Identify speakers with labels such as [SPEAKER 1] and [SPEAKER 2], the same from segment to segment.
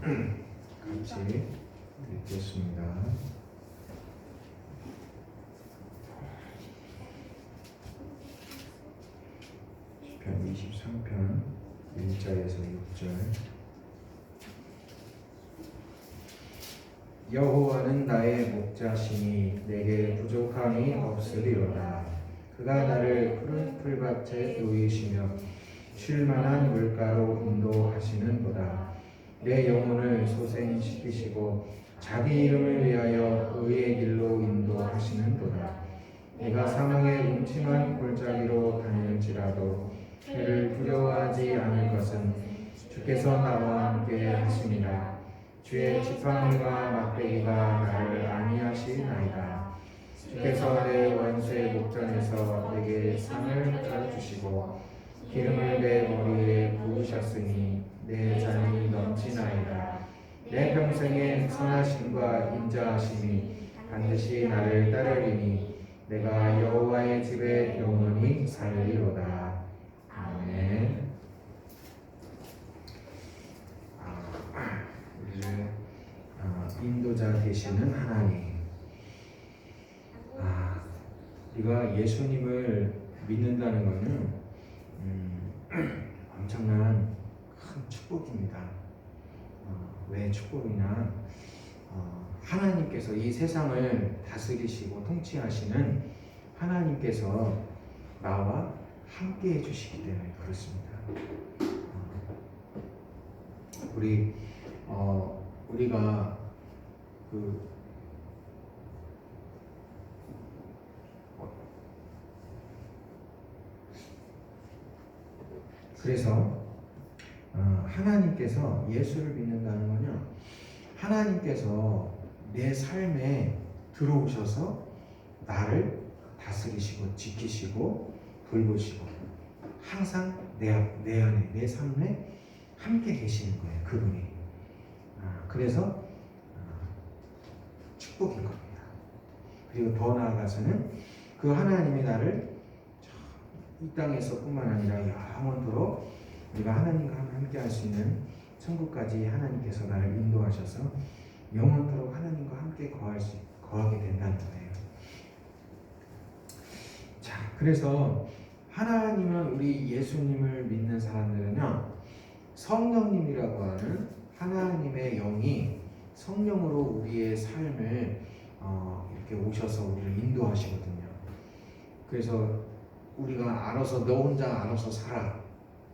[SPEAKER 1] 같이 읽겠습니다. 시편 23편 1절에서 6절. 여호와는 나의 목자시니 내게 부족함이 없으리로다. 그가 나를 푸른 풀밭에 누이시며 쉴만한 물가로 인도하시는도다. 내 영혼을 소생시키시고 자기 이름을 위하여 의의 길로 인도하시는도다. 내가 사망의 음침한 골짜기로 다닐지라도 해를 두려워하지 않을 것은 주께서 나와 함께 하심이라. 주의 지팡이와 막대기가 나를 안위하시나이다. 주께서 내 원수의 목전에서 내게 상을 차려주시고 기름을 내 머리에 부으셨으니 내 잔이 넘치나이다. 내 평생의 선하심과 인자하심이 반드시 나를 따르리니 내가 여호와의 집에 영원히 살리로다. 아멘. 우리를 인도자 되시는 하나님, 우리가 예수님을 믿는다는 것은 엄청난 큰 축복입니다. 왜 축복이냐? 하나님께서 이 세상을 다스리시고 통치하시는 하나님께서 나와 함께 해주시기 때문에 그렇습니다. 우리가 그래서 하나님께서 예수를 믿는다는 건요, 하나님께서 내 삶에 들어오셔서 나를 다스리시고 지키시고 돌보시고 항상 내 안에 내 삶에 함께 계시는 거예요. 그분이. 그래서 축복인 겁니다. 그리고 더 나아가서는 그 하나님이 나를 이 땅에서뿐만 아니라 영원토록 우리가 하나님과 함께 할 수 있는 천국까지 하나님께서 나를 인도하셔서 영원토록 하나님과 함께 거하게 된다는 거예요. 자, 그래서 하나님은 우리 예수님을 믿는 사람들은요, 성령님이라고 하는 하나님의 영이 성령으로 우리의 삶을 이렇게 오셔서 우리를 인도하시거든요. 그래서 우리가 알아서 너 혼자 알아서 살아,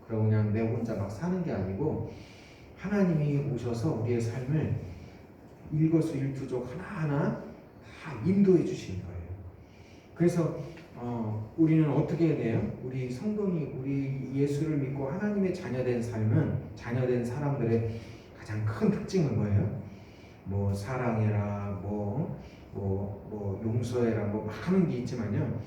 [SPEAKER 1] 그러고 그냥 내 혼자 막 사는 게 아니고 하나님이 오셔서 우리의 삶을 일거수일투족 하나하나 다 인도해 주시는 거예요. 그래서 우리는 어떻게 해야 돼요? 우리 성도니 우리 예수를 믿고 하나님의 자녀된 삶은, 자녀된 사람들의 가장 큰 특징은 뭐예요? 뭐 사랑해라, 용서해라, 막 하는 게 있지만요,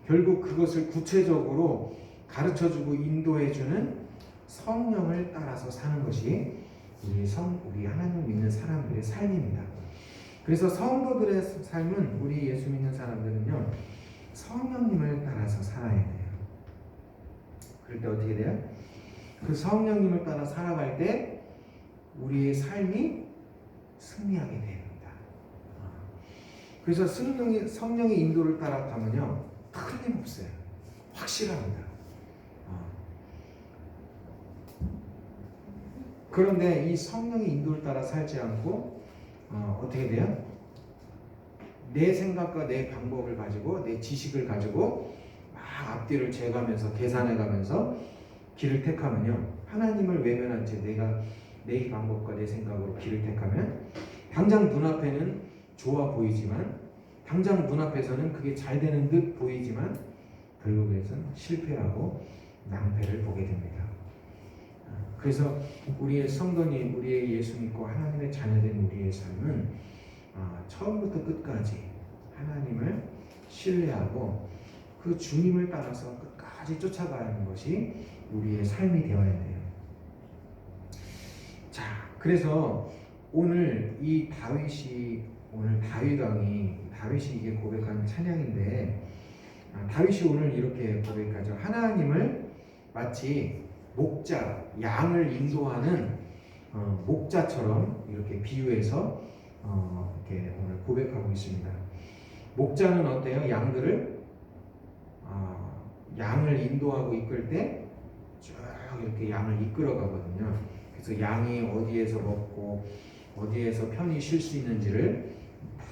[SPEAKER 1] 결국 그것을 구체적으로 가르쳐주고 인도해주는 성령을 따라서 사는 것이 우리 하나님 믿는 사람들의 삶입니다. 그래서 성도들의 삶은, 우리 예수 믿는 사람들은요, 성령님을 따라서 살아야 돼요. 그럴 때 어떻게 돼요? 그 성령님을 따라 살아갈 때 우리의 삶이 승리하게 됩니다. 그래서 성령의 인도를 따라가면요, 틀림없어요. 확실합니다. 그런데 이 성령의 인도를 따라 살지 않고 어떻게 돼요? 내 생각과 내 방법을 가지고, 내 지식을 가지고 막 앞뒤를 재가면서 계산해가면서 길을 택하면요, 하나님을 외면한 채 내가 내 방법과 내 생각으로 길을 택하면 당장 눈앞에는 좋아 보이지만, 당장 눈앞에서는 그게 잘 되는 듯 보이지만 결국에는 실패하고 낭패를 보게 됩니다. 그래서 우리의 성도님, 우리의 예수 믿고 하나님의 자녀된 우리의 삶은 처음부터 끝까지 하나님을 신뢰하고 그 주님을 따라서 끝까지 쫓아가야 하는 것이 우리의 삶이 되어야 돼요. 자, 그래서 오늘 이 다윗 왕이 이게 고백한 찬양인데, 다윗이 오늘 이렇게 고백하죠. 하나님을 마치 목자, 양을 인도하는 목자처럼 이렇게 비유해서 이렇게 오늘 고백하고 있습니다. 목자는 어때요? 양을 인도하고 이끌 때 쭉 이렇게 양을 이끌어 가거든요. 그래서 양이 어디에서 먹고 어디에서 편히 쉴 수 있는지를 다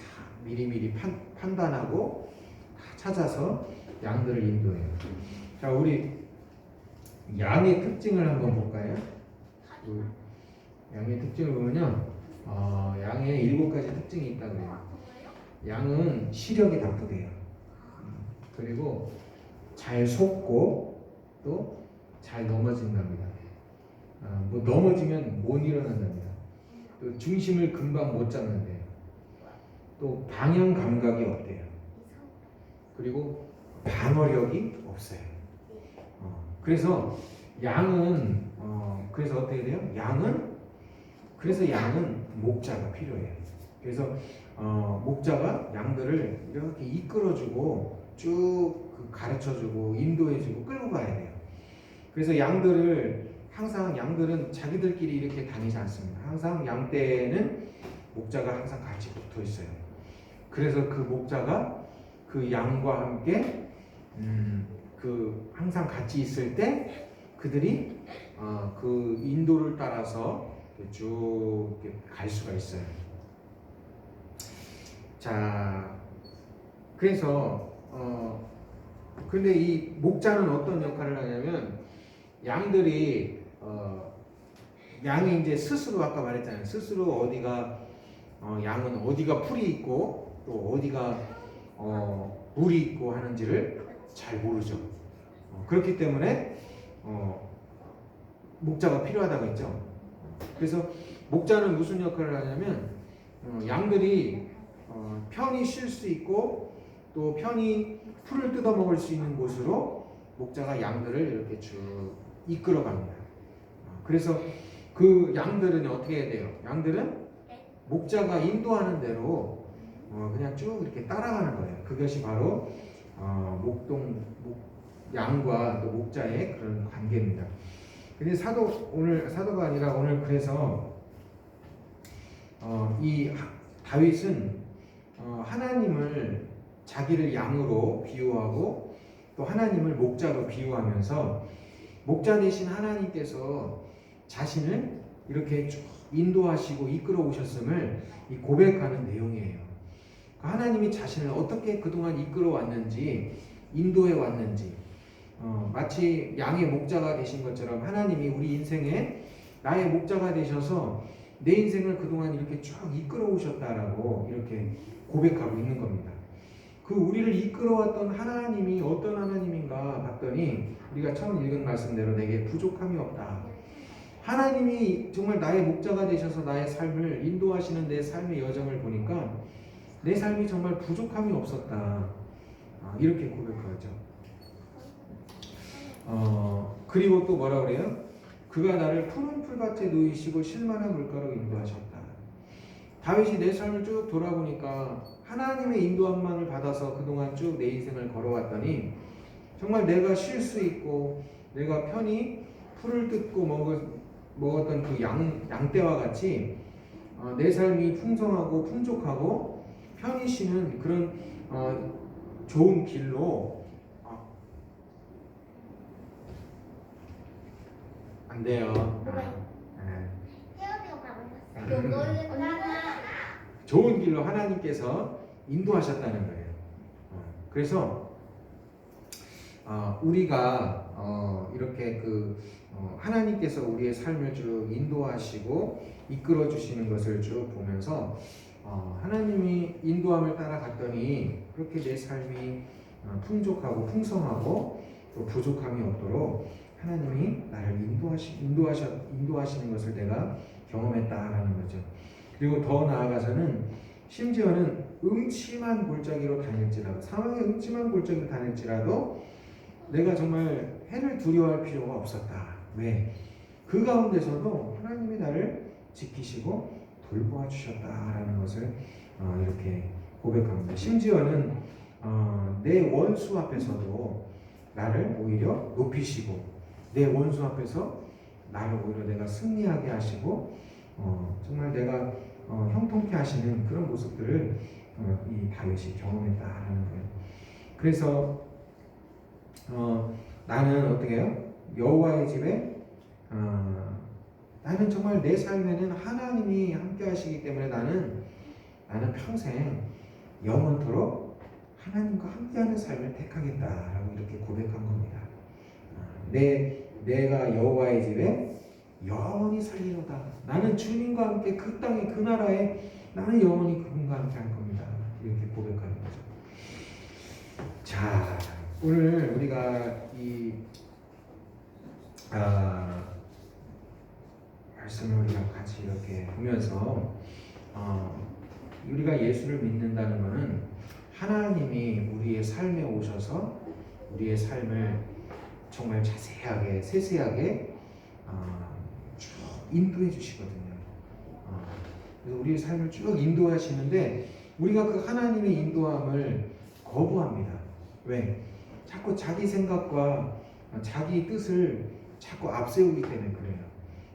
[SPEAKER 1] 미리미리 판단하고 다 찾아서 양들을 인도해요. 자, 우리 양의 특징을 한번 볼까요? 양의 특징을 보면요, 양에 7가지 특징이 있다고 해요. 양은 시력이 나쁘대요. 그리고 잘 속고 또 잘 넘어진답니다. 뭐 넘어지면 못 일어난답니다. 또 중심을 금방 못 잡는데요. 또 방향 감각이 없대요. 그리고 방어력이 없어요. 그래서 양은 그래서 어떻게 돼요? 그래서 양은 목자가 필요해요. 그래서 목자가 양들을 이렇게 이끌어주고 쭉 가르쳐주고 인도해주고 끌고 가야 돼요. 그래서 항상 양들은 자기들끼리 이렇게 다니지 않습니다. 항상 양떼에는 목자가 항상 같이 붙어 있어요. 그래서 그 목자가 그 양과 함께 항상 같이 있을 때 그들이 그 인도를 따라서 쭉 갈 수가 있어요. 자, 그래서 근데 이 목자는 어떤 역할을 하냐면 양이 이제 스스로 아까 말했잖아요. 스스로 양은 어디가 풀이 있고 또 어디가 물이 있고 하는지를 잘 모르죠. 그렇기 때문에 목자가 필요하다고 했죠. 그래서 목자는 무슨 역할을 하냐면 양들이 편히 쉴 수 있고 또 편히 풀을 뜯어 먹을 수 있는 곳으로 목자가 양들을 이렇게 쭉 이끌어 갑니다. 그래서 그 양들은 어떻게 해야 돼요? 양들은 목자가 인도하는 대로 그냥 쭉 이렇게 따라가는 거예요. 그것이 바로 양과 또 목자의 그런 관계입니다. 근데 사도가 아니라 오늘 그래서 이 다윗은 하나님을 자기를 양으로 비유하고 또 하나님을 목자로 비유하면서 목자 되신 하나님께서 자신을 이렇게 쭉 인도하시고 이끌어 오셨음을 고백하는 내용이에요. 하나님이 자신을 어떻게 그동안 이끌어 왔는지 인도해 왔는지 마치 양의 목자가 되신 것처럼 하나님이 우리 인생에 나의 목자가 되셔서 내 인생을 그동안 이렇게 쭉 이끌어 오셨다라고 이렇게 고백하고 있는 겁니다. 그 우리를 이끌어왔던 하나님이 어떤 하나님인가 봤더니 우리가 처음 읽은 말씀대로 내게 부족함이 없다. 하나님이 정말 나의 목자가 되셔서 나의 삶을 인도하시는 내 삶의 여정을 보니까 내 삶이 정말 부족함이 없었다. 이렇게 고백하죠. 그리고 또 뭐라 그래요? 그가 나를 푸른 풀밭에 누이시고 실만한 물가로 인도하셨다. 다윗이 내 삶을 쭉 돌아보니까 하나님의 인도함만을 받아서 그동안 쭉 내 인생을 걸어왔더니 정말 내가 쉴 수 있고 내가 편히 풀을 뜯고 먹었던 그 양떼와 같이 내 삶이 풍성하고 풍족하고 편히 쉬는 그런 좋은 길로 안 돼요. 좋은 길로 하나님께서 인도하셨다는 거예요. 그래서 우리가 이렇게 하나님께서 우리의 삶을 쭉 인도하시고 이끌어 주시는 것을 쭉 보면서 하나님이 인도함을 따라갔더니 그렇게 내 삶이 풍족하고 풍성하고 또 부족함이 없도록 하나님이 나를 인도하시는 것을 내가 경험했다라는 거죠. 그리고 더 나아가서는 심지어는 음침한 골짜기로 다닐지라도 상황의 음침한 골짜기로 다닐지라도 내가 정말 해를 두려워할 필요가 없었다. 왜? 그 가운데서도 하나님이 나를 지키시고 돌보아 주셨다라는 것을 이렇게 고백합니다. 심지어는 내 원수 앞에서도 나를 오히려 높이시고 내 원수 앞에서 나를 오히려 내가 승리하게 하시고 정말 내가 형통케 하시는 그런 모습들을 이 다윗이 경험했다라는 거예요. 그래서 나는 어떻게 해요? 여호와의 집에 나는 정말 내 삶에는 하나님이 함께 하시기 때문에 나는 평생 영원토록 하나님과 함께하는 삶을 택하겠다라고 이렇게 고백한 겁니다. 내가 여호와의 집에 영원히 살리로다. 나는 주님과 함께 그 땅에 그 나라에 나는 영원히 그분과 함께 할 겁니다. 이렇게 고백하는 거죠. 자, 오늘 우리가 이 말씀을 우리가 같이 이렇게 보면서 우리가 예수를 믿는다는 것은 하나님이 우리의 삶에 오셔서 우리의 삶을 정말 자세하게 세세하게 쭉 인도해 주시거든요. 그래서 우리의 삶을 쭉 인도하시는데 우리가 그 하나님의 인도함을 거부합니다. 왜? 자꾸 자기 생각과 자기 뜻을 자꾸 앞세우기 때문에 그래요.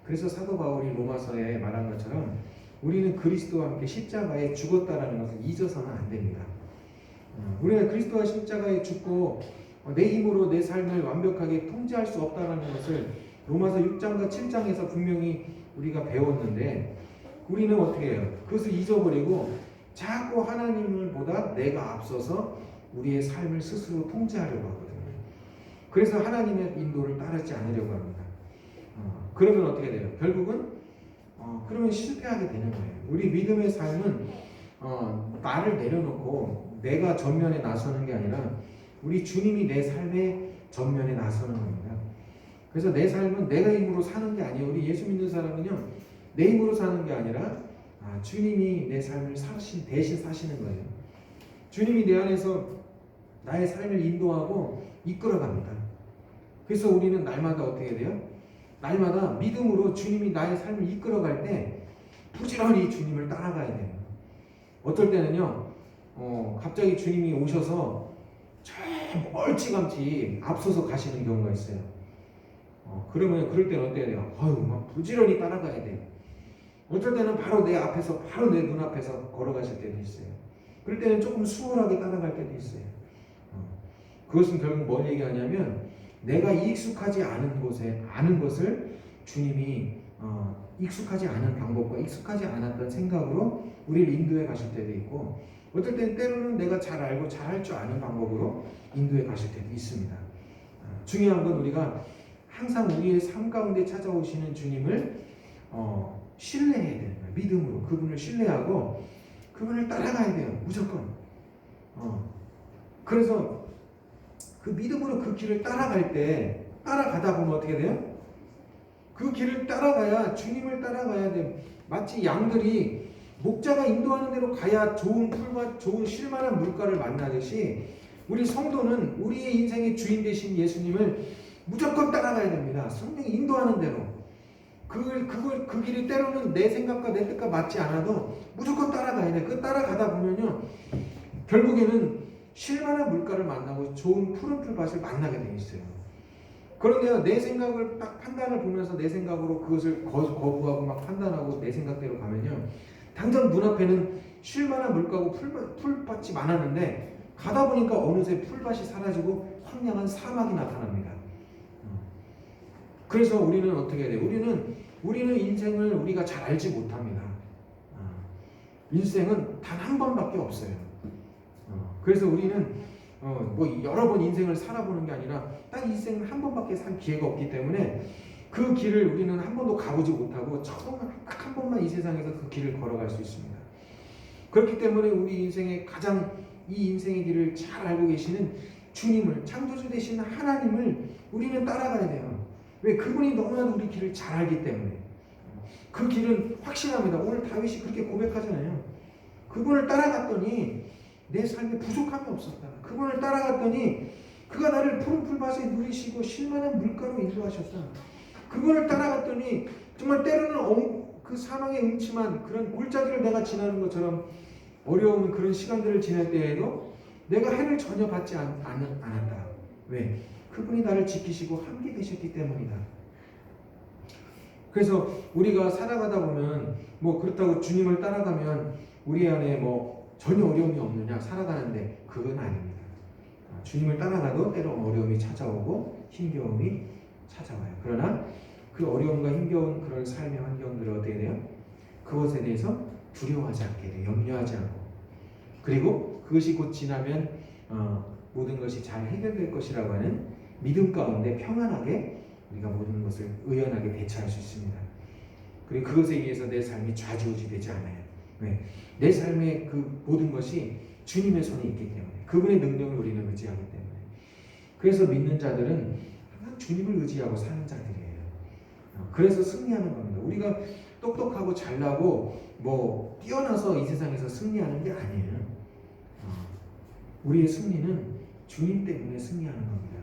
[SPEAKER 1] 그래서 사도 바울이 로마서에 말한 것처럼 우리는 그리스도와 함께 십자가에 죽었다라는 것을 잊어서는 안 됩니다. 우리가 그리스도와 십자가에 죽고 내 힘으로 내 삶을 완벽하게 통제할 수 없다는 것을 로마서 6장과 7장에서 분명히 우리가 배웠는데 우리는 어떻게 해요? 그것을 잊어버리고 자꾸 하나님을 보다 내가 앞서서 우리의 삶을 스스로 통제하려고 하거든요. 그래서 하나님의 인도를 따르지 않으려고 합니다. 그러면 어떻게 돼요? 결국은 그러면 실패하게 되는 거예요. 우리 믿음의 삶은 나를 내려놓고 내가 전면에 나서는 게 아니라 우리 주님이 내 삶의 전면에 나서는 겁니다. 그래서 내 삶은 내가 힘으로 사는 게 아니에요. 우리 예수 믿는 사람은요, 내 힘으로 사는 게 아니라 주님이 내 삶을 대신 사시는 거예요. 주님이 내 안에서 나의 삶을 인도하고 이끌어갑니다. 그래서 우리는 날마다 어떻게 돼요? 날마다 믿음으로 주님이 나의 삶을 이끌어갈 때 부지런히 주님을 따라가야 돼요. 어떨 때는요, 갑자기 주님이 오셔서 저 멀찌감치 앞서서 가시는 경우가 있어요. 그러면 그럴 때는 어때야 돼요? 막 부지런히 따라가야 돼요. 어떨 때는 바로 내 앞에서, 바로 내 눈앞에서 걸어가실 때도 있어요. 그럴 때는 조금 수월하게 따라갈 때도 있어요. 그것은 결국 뭘 얘기하냐면 내가 익숙하지 않은 곳에 아는 것을 주님이 익숙하지 않은 방법과 익숙하지 않았던 생각으로 우리를 인도해 가실 때도 있고 어떨 때는 때로는 내가 잘 알고 잘할 줄 아는 방법으로 인도해 가실 때도 있습니다. 중요한 건 우리가 항상 우리의 삶 가운데 찾아오시는 주님을 신뢰해야 되는 거예요. 믿음으로 그분을 신뢰하고 그분을 따라가야 돼요. 무조건. 그래서 그 믿음으로 그 길을 따라갈 때 따라가다 보면 어떻게 돼요? 그 길을 따라가야 주님을 따라가야 돼요. 마치 양들이 목자가 인도하는 대로 가야 좋은 풀과 좋은 쉴만한 물가를 만나듯이 우리 성도는 우리의 인생의 주인 되신 예수님을 무조건 따라가야 됩니다. 성령이 인도하는 대로. 그 길이 때로는 내 생각과 내 뜻과 맞지 않아도 무조건 따라가야 돼. 그 따라가다 보면요, 결국에는 쉴만한 물가를 만나고 좋은 푸른 풀밭을 만나게 돼 있어요. 그런데 내 생각을 딱 판단을 보면서 내 생각으로 그것을 거부하고 막 판단하고 내 생각대로 가면요, 당장 눈앞에는 쉴만한 물가고 풀밭이 많았는데 가다 보니까 어느새 풀밭이 사라지고 황량한 사막이 나타납니다. 그래서 우리는 어떻게 해야 돼요? 우리는 인생을 우리가 잘 알지 못합니다. 인생은 단 한 번밖에 없어요. 그래서 우리는 뭐 여러 번 인생을 살아보는 게 아니라 딱 인생은 한 번밖에 살 기회가 없기 때문에 그 길을 우리는 한 번도 가보지 못하고 처음 딱 한 번만 이 세상에서 그 길을 걸어갈 수 있습니다. 그렇기 때문에 우리 인생의 가장 이 인생의 길을 잘 알고 계시는 주님을, 창조주 되시는 하나님을 우리는 따라가야 돼요. 왜? 그분이 너무나도 우리 길을 잘 알기 때문에. 그 길은 확실합니다. 오늘 다윗이 그렇게 고백하잖아요. 그분을 따라갔더니 내 삶에 부족함이 없었다. 그분을 따라갔더니 그가 나를 푸른 풀밭에 누리시고 쉴만한 물가로 인도하셨다. 그분을 따라갔더니 정말 때로는 그 사망의 음침한 그런 골짜기를 내가 지나는 것처럼 어려운 그런 시간들을 지낼 때에도 내가 해를 전혀 받지 않았다. 왜? 그분이 나를 지키시고 함께 계셨기 때문이다. 그래서 우리가 살아가다 보면 뭐 그렇다고 주님을 따라가면 우리 안에 뭐 전혀 어려움이 없느냐 살아가는데 그건 아닙니다. 주님을 따라가도 때로 어려움이 찾아오고 힘겨움이 찾아와요. 그러나 그 어려움과 힘겨운 그런 삶의 환경들을 어떻게 돼요? 그것에 대해서 두려워하지 않게 돼요. 염려하지 않고. 그리고 그것이 곧 지나면 모든 것이 잘 해결될 것이라고 하는 믿음 가운데 평안하게 우리가 모든 것을 의연하게 대처할 수 있습니다. 그리고 그것에 의해서 내 삶이 좌지우지되지 않아요. 왜? 내 삶의 그 모든 것이 주님의 손에 있기 때문에 그분의 능력을 우리는 의지하기 때문에 그래서 믿는 자들은 항상 주님을 의지하고 사는 자들이에요. 그래서 승리하는 겁니다. 우리가 똑똑하고 잘나고 뭐 뛰어나서 이 세상에서 승리하는 게 아니에요. 우리의 승리는 주님 때문에 승리하는 겁니다.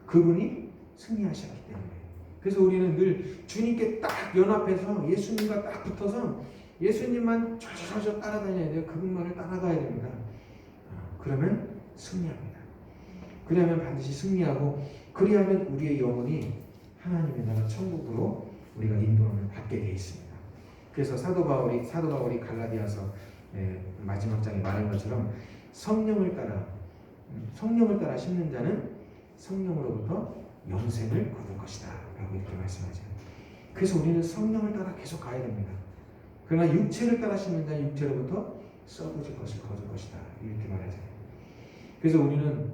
[SPEAKER 1] 그분이 승리하셨기 때문에. 그래서 우리는 늘 주님께 딱 연합해서 예수님과 딱 붙어서 예수님만 촤촤촤 따라다녀야 돼요. 그분만을 따라가야 됩니다. 그러면 승리합니다. 그러면 반드시 승리하고 그리하면 우리의 영혼이 하나님의 나라 천국으로 우리가 인도함을 받게 되어 있습니다. 그래서 사도 바울이 갈라디아서 마지막 장에 말한 것처럼 성령을 따라 심는 자는 성령으로부터 영생을 거둘 것이다 라고 이렇게 말씀하죠. 그래서 우리는 성령을 따라 계속 가야 됩니다. 그러나 육체를 따라 심는 자는 육체로부터 썩어질 것을 거둘 것이다 이렇게 말하죠. 그래서 우리는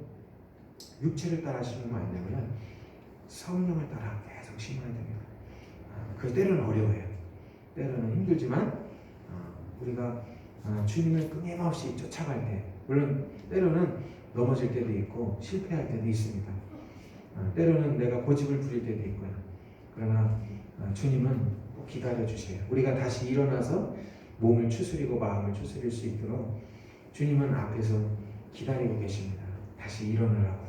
[SPEAKER 1] 육체를 따라 심으면 안 되고요, 성령을 따라 계속 심어야 됩니다. 그 때로는 어려워요. 때로는 힘들지만 우리가 주님을 끊임없이 쫓아갈 때, 물론 때로는 넘어질 때도 있고 실패할 때도 있습니다. 때로는 내가 고집을 부릴 때도 있고요. 그러나 주님은 꼭 기다려 주세요. 우리가 다시 일어나서 몸을 추스리고 마음을 추스릴 수 있도록 주님은 앞에서 기다리고 계십니다. 다시 일어나라고.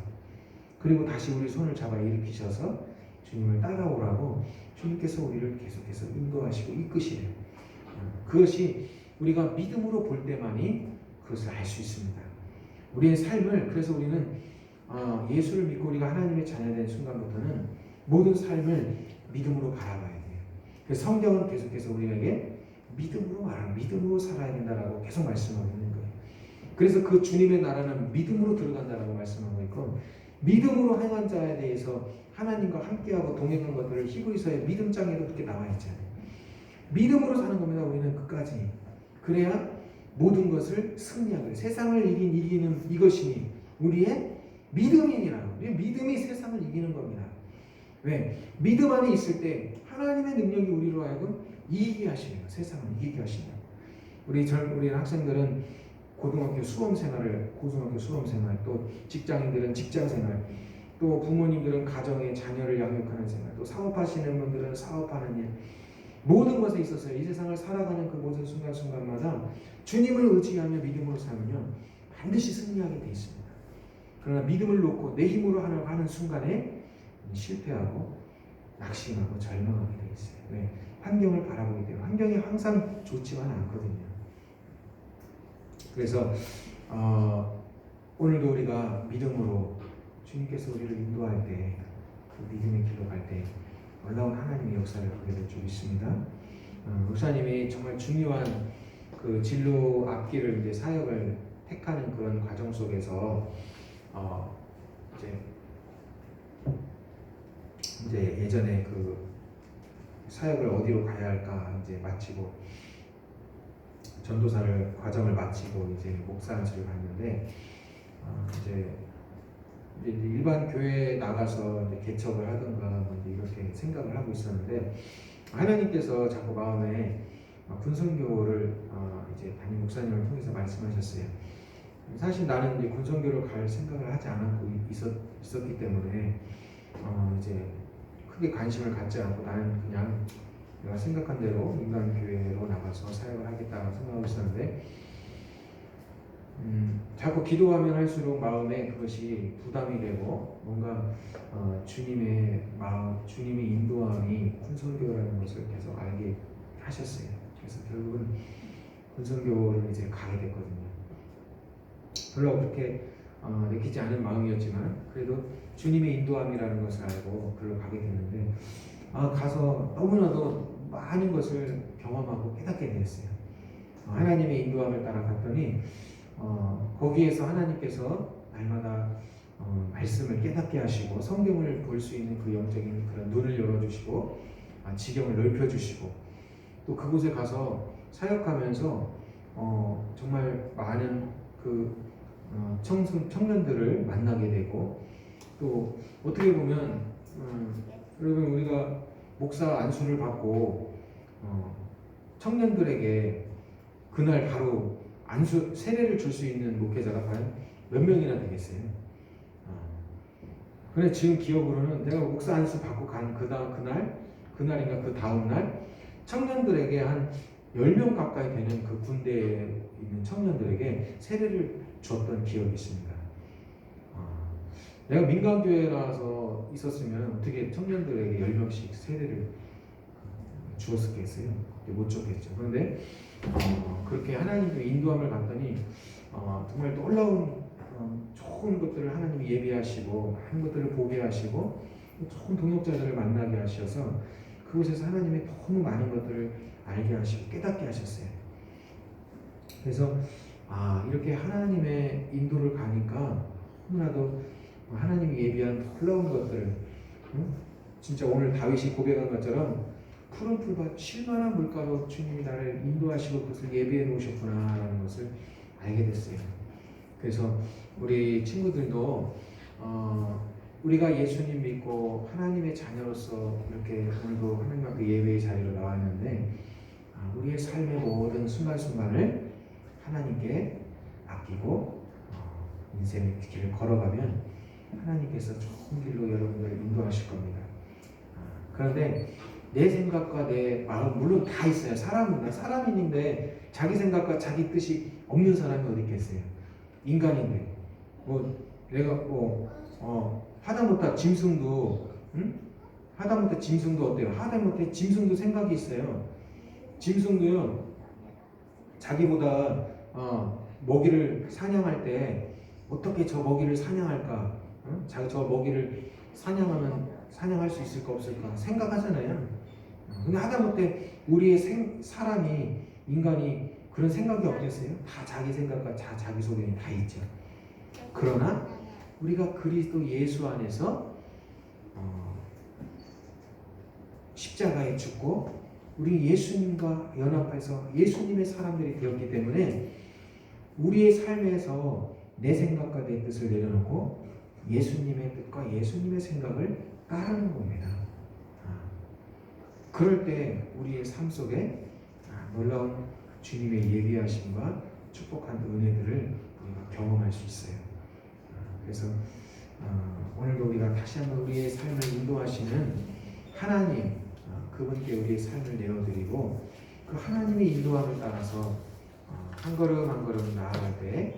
[SPEAKER 1] 그리고 다시 우리 손을 잡아 일으키셔서 주님을 따라오라고 주님께서 우리를 계속해서 인도하시고 이끄시래요. 그것이 우리가 믿음으로 볼 때만이 그것을 알 수 있습니다. 우리의 삶을, 그래서 우리는 예수를 믿고 우리가 하나님의 자녀된 순간부터는 모든 삶을 믿음으로 바라봐야 돼요. 그래서 성경은 계속해서 우리에게 믿음으로 살아야 된다라고 계속 말씀하고 있는 거예요. 그래서 그 주님의 나라는 믿음으로 들어간다라고 말씀하고 있고, 믿음으로 행한 자에 대해서 하나님과 함께하고 동행한 것들을 히브리서의 믿음장에도 그렇게 나와 있잖아요. 믿음으로 사는 겁니다. 우리는 끝까지. 그래야 모든 것을 승리하게, 세상을 이기는 이것이니 우리의 믿음이니라. 우리의 믿음이 세상을 이기는 겁니다. 왜? 믿음 안에 있을 때 하나님의 능력이 우리로 하여금 이기게 하시는 거예요. 세상을 이기게 하시는 거예요. 우리 학생들은 고등학교 수험 생활, 또 직장인들은 직장 생활, 또 부모님들은 가정의 자녀를 양육하는 생활, 또 사업하시는 분들은 사업하는 일, 모든 것에 있어서 이 세상을 살아가는 그 모든 순간순간마다 주님을 의지하며 믿음으로 살면요 반드시 승리하게 되어 있습니다. 그러나 믿음을 놓고 내 힘으로 하는 순간에 실패하고 낙심하고 절망하게 되어 있어요. 왜? 환경을 바라보기 때문에. 환경이 항상 좋지만 않거든요. 그래서 오늘도 우리가 믿음으로 주님께서 우리를 인도할 때, 그 믿음의 길로 갈 때 놀라운 하나님의 역사를 보게 될 줄 믿습니다. 목사님이 정말 중요한 그 진로 앞길을 이제 사역을 택하는 그런 과정 속에서 이제 예전에 그 사역을 어디로 가야 할까 이제 마치고 전도사를 과정을 마치고 이제 목사직을 갔는데 이제 일반 교회에 나가서 이제 개척을 하든가 뭐 이제 이렇게 생각을 하고 있었는데 하나님께서 자꾸 마음에 군선교를 이제 담임 목사님을 통해서 말씀하셨어요. 사실 나는 이제 군선교를 갈 생각을 하지 않았고 있었기 때문에 이제 크게 관심을 갖지 않고 나는 그냥 내가 생각한 대로 인간 교회로 나가서 사역을 하겠다고 생각하고 있었는데 자꾸 기도하면 할수록 마음에 그것이 부담이 되고 뭔가 주님의 마음, 주님의 인도함이 군선교라는 것을 계속 알게 하셨어요. 그래서 결국은 군선교를 이제 가게 됐거든요. 별로 그렇게 내키지 않은 마음이었지만 그래도 주님의 인도함이라는 것을 알고 글로 가게 됐는데 가서 너무나도 많은 것을 경험하고 깨닫게 되었어요. 하나님의 인도함을 따라 갔더니 거기에서 하나님께서 날마다 말씀을 깨닫게 하시고 성경을 볼 수 있는 그 영적인 그런 눈을 열어주시고 지경을 넓혀주시고 또 그곳에 가서 사역하면서 정말 많은 그 청년들을 만나게 되고 또 어떻게 보면 여러분 우리가 목사 안수를 받고 청년들에게 그날 바로 안수 세례를 줄 수 있는 목회자가 과연 몇 명이나 되겠어요? 그래 지금 기억으로는 내가 목사 안수 받고 간 그날인가 그 다음 날 청년들에게 한 10명 가까이 되는 그 군대에 있는 청년들에게 세례를 줬던 기억이 있습니다. 내가 민간교회에 나와서 있었으면 어떻게 청년들에게 10명씩 세례를 주었겠어요? 못 줬겠죠. 그런데 그렇게 하나님의 인도함을 받더니 정말 놀라운 좋은 것들을 하나님이 예비하시고 많은 것들을 보게 하시고 좋은 동역자들을 만나게 하셔서 그곳에서 하나님이 너무 많은 것들을 알게 하시고 깨닫게 하셨어요. 그래서 이렇게 하나님의 인도를 가니까 너무나도 하나님이 예비한 놀라운 것들을 진짜 오늘 다윗이 고백한 것처럼 푸른 풀밭 쉴만한 물가로 주님이 나를 인도하시고 그것을 예비해 놓으셨구나라는 것을 알게 됐어요. 그래서 우리 친구들도 우리가 예수님 믿고 하나님의 자녀로서 이렇게 오늘도 하나님 앞에 예배의 자리로 나왔는데 우리의 삶의 모든 순간순간을 하나님께 맡기고 인생의 길을 걸어가면 하나님께서 좋은 길로 여러분들을 인도하실 겁니다. 그런데 내 생각과 내 마음 물론 다 있어요. 사람인데 자기 생각과 자기 뜻이 없는 사람이 어디 있겠어요? 인간인데 내가 하다못해 짐승도 하다못해 짐승도 어때요? 하다못해 짐승도 생각이 있어요. 짐승도요 자기보다 먹이를 사냥할 때 어떻게 저 먹이를 사냥할까? 자기 저 먹이를 사냥할 수 있을까 없을까 생각하잖아요. 근데 하다못해 우리의 인간이 그런 생각이 없겠어요? 다 자기 생각과 자기 소견이 다 있죠. 그러나 우리가 그리스도 예수 안에서 십자가에 죽고 우리 예수님과 연합해서 예수님의 사람들이 되었기 때문에 우리의 삶에서 내 생각과 내 뜻을 내려놓고 예수님의 뜻과 예수님의 생각을 따르는 겁니다. 그럴 때 우리의 삶 속에 놀라운 주님의 예비하심과 축복한 은혜들을 우리가 경험할 수 있어요. 그래서 오늘도 우리가 다시 한번 우리의 삶을 인도하시는 하나님 그분께 우리의 삶을 내어드리고 그 하나님의 인도함을 따라서 한 걸음 한 걸음 나아갈 때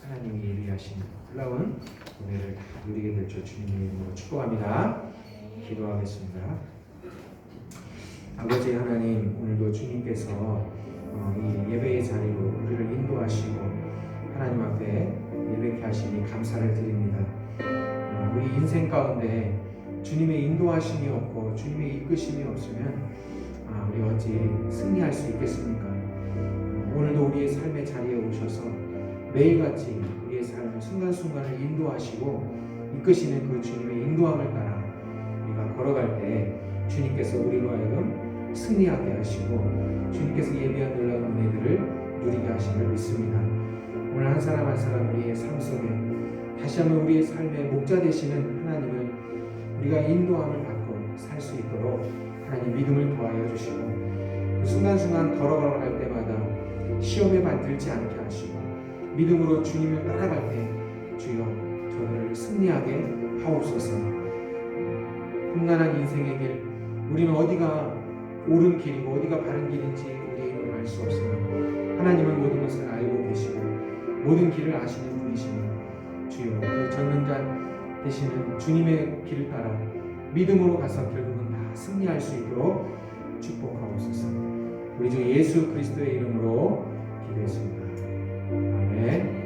[SPEAKER 1] 하나님이 예비하신 놀라운 은혜를 다 누리게 될 줄 주님의 이름으로 축복합니다. 기도하겠습니다. 아버지 하나님, 오늘도 주님께서 이 예배의 자리로 우리를 인도하시고 하나님 앞에 예배케 하시니 감사를 드립니다. 우리 인생 가운데 주님의 인도하심이 없고 주님의 이끄심이 없으면 우리 어찌 승리할 수 있겠습니까? 오늘도 우리의 삶의 자리에 오셔서 매일같이 우리의 삶을 순간순간을 인도하시고 이끄시는 그 주님의 인도함을 따라 우리가 걸어갈 때 주님께서 우리로 하여금 승리하게 하시고 주님께서 예비한 놀라운 은혜들을 누리게 하심을 믿습니다. 오늘 한 사람 한 사람 우리의 삶 속에 다시 한번 우리의 삶의 목자 되시는 하나님을 우리가 인도함을 받고 살 수 있도록 하나님 믿음을 더하여 주시고 그 순간순간 걸어갈 때마다 시험에 받들지 않게 하시고 믿음으로 주님을 따라갈 때 주여 저들을 승리하게 하옵소서. 험난한 인생의 길 우리는 어디가 옳은 길이고 어디가 바른 길인지 우리의 힘으로 알 수 없으나 하나님은 모든 것을 알고 계시고 모든 길을 아시는 분이시니 주여 그 전능자 되시는 주님의 길을 따라 믿음으로 가서 결국은 다 승리할 수 있도록 축복하옵소서. 우리 주 예수 그리스도의 이름으로 기도했습니다. 아멘.